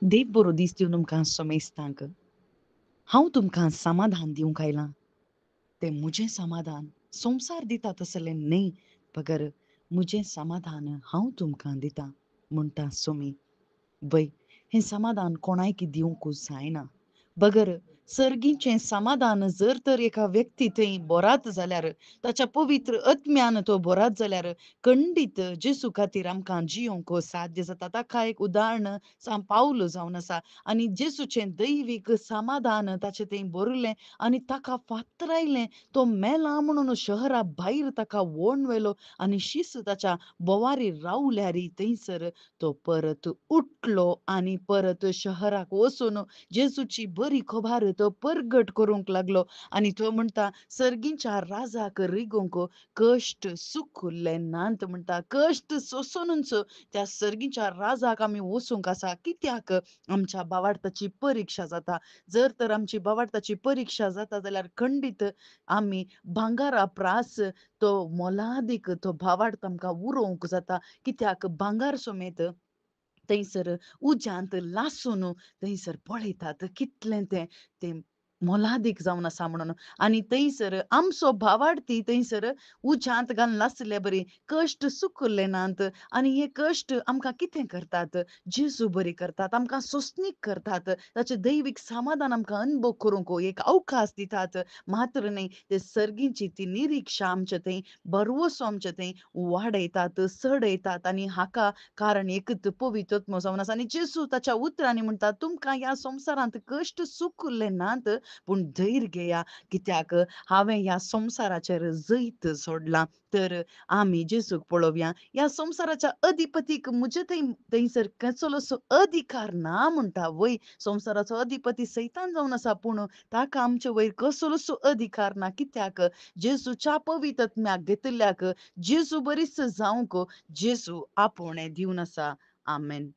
देव बरो दीस दिवन तुमकां सोमेस्तांक. हांव तुमकां समाधान दिवंक आयलां. तें म्हजें समाधान संवसार दिता तसलें न्ही, बगर म्हजें समाधान हांव तुमकां दितां म्हणटा सोमी. वय, हें समाधान कोणायक दिवंकूच जायना. बगर सर्गीचें समाधान जर तर एका व्यक्ती थंय बोरात जाल्यार, ताच्या पवित्र आत्म्यान तो बोरात जाल्यार खंडीत जेजू खातीर आमकां जियोंक साध्य जाता. ताका एक उदाहरण सांग पावलो जावन आसा आनी जेजूचें दैवीक समाधान ताचें थंय बरयलें आनी ताका फातरायलें. तो मेला म्हणून शहरा भायर ताका व्होडून व्हेलो आनी शीस ताच्या बोवारीर रावल्यारी थंयसर तो परत उठलो आनी परत शहराक वचून जेजूची बरी खबर तो परगट करूंक लागलो आनी तो म्हणटा सर्गीच्या राजाक रिगोंक कश्ट सूख उरलें नात म्हणटा. कश्ट सोंसूनच त्या सर्गीच्या राजाक आमी वचूंक आसा. कित्याक? आमच्या भावार्थाची परिक्षा जाता. जर तर आमची भावार्थाची परिक्षा जाता जाल्यार खंडीत आमी भांगारा प्रास तो मोलादीक तो भावार्थ आमकां उरोवंक जाता. कित्याक भांगार समेत थंयसर उज्यांत लासून थंयसर पळयतात कितलें तें मोलादीक जावन आसा म्हणून. आनी थंयसर आमचो भावार्थी थंयसर उज्यांत घालून लासले बरी कश्ट सूख उरले नात आनी हे कश्ट आमकां कितें करतात? जेजू बरी करतात, आमकां सोंसणीक करतात, ताचें दैवीक समाधान आमकां अनुभव करूंक एक अवकाश दितात. मात्र न्ही, ते सर्गीची ती निरीक्षा आमचे थंय भरवोसो आमचे थंय वाडयतात, चडयतात आनी हाका कारण एकच पवित्र आत्मो जावन आसा. आनी जेजू ताच्या उतरांनी म्हणटा, तुमकां ह्या संवसारांत कश्ट सूख उरले नात, पूण धैर्य घेया. कित्याक हांवें ह्या संवसाराचेर जैत सोडलां. तर आमी जेजूक पळोवया. ह्या संवसाराच्या अधिपतीक म्हजे थंयसर कसलोसो अधिकार ना म्हणटा. वय, संवसाराचो अधिपती सैतान जावन आसा, पूण ताका आमचे वयर कसलोसो अधिकार ना. कित्याक? जेजूच्या पवित्र आत्म्याक घेतिल्ल्याक जेजू बरीच जावंक जेजू आपोवणें दिवन आसा. आमेन.